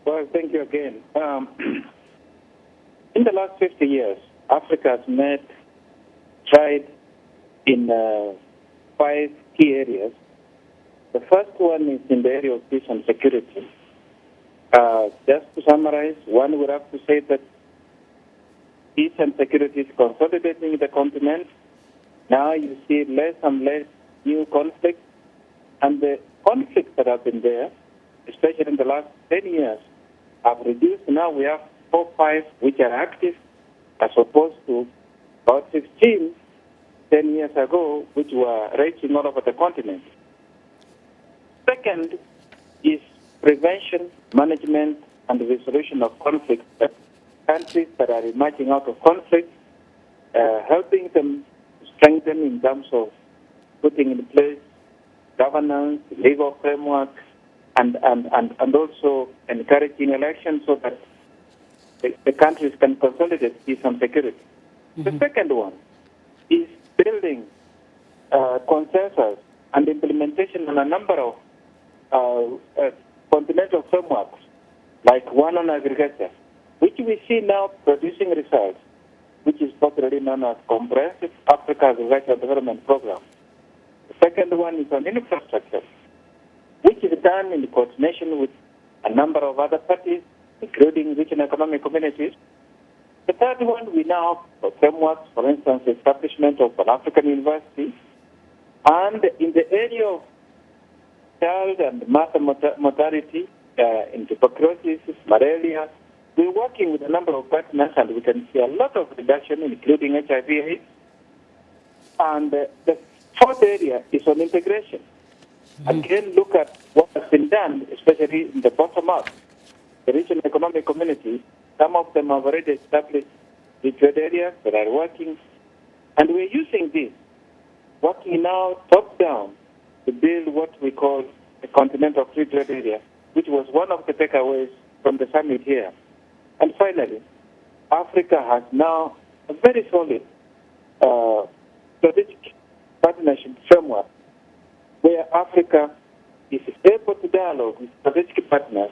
Well, thank you again. In the last 50 years, Africa has made strides in 5 key areas. The first one is in the area of peace and security. Just to summarize, one would have to say that peace and security is consolidating the continent. Now you see less and less new conflicts, and the conflicts that have been there, especially in the last 10 years, have reduced. Now we have 4 or 5 which are active, as opposed to about 15 10 years ago, which were raging all over the continent. Second is prevention, management, and the resolution of conflicts. Countries that are emerging out of conflict, helping them strengthen in terms of putting in place governance, legal framework, and also encouraging elections so that the countries can consolidate peace and security. Mm-hmm. The second one is building consensus and implementation on a number of continental frameworks, like one on agriculture, which we see now producing results, which is popularly known as Comprehensive Africa Agricultural Development Program. The second one is on infrastructure, which is done in coordination with a number of other parties, including regional economic communities. The third one, we now have frameworks, for instance, establishment of an African university. And in the area of child and mother mortality, in tuberculosis, malaria, we're working with a number of partners, and we can see a lot of reduction, including HIV/AIDS. And the fourth area is on integration. Mm-hmm. Again, look at what has been done, especially in the bottom up. The regional economic communities, some of them have already established the trade areas that are working. And we're using this, working now top down, to build what we call a continental free trade area, which was one of the takeaways from the summit here. And finally, Africa has now a very solid strategic partnership framework where Africa is able to dialogue with strategic partners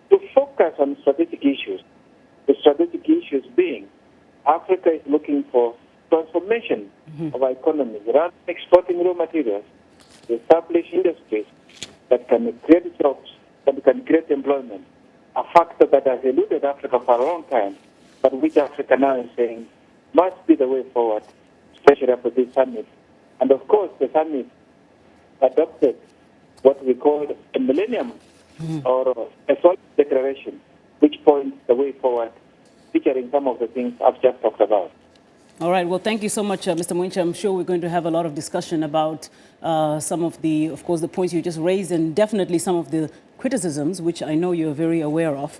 to focus on strategic issues. The strategic issues being Africa is looking for transformation of our economy, rather than exporting raw materials, to establish industries that can create jobs, that can create employment, a factor that has eluded Africa for a long time, but which Africa now is saying must be the way forward, especially after this summit. And of course, the summit adopted what we call a millennium or a solid declaration, which points the way forward, featuring some of the things I've just talked about. All right. Well, thank you so much, Mr. Mwencha. I'm sure we're going to have a lot of discussion about some of the points you just raised, and definitely some of the criticisms, which I know you're very aware of.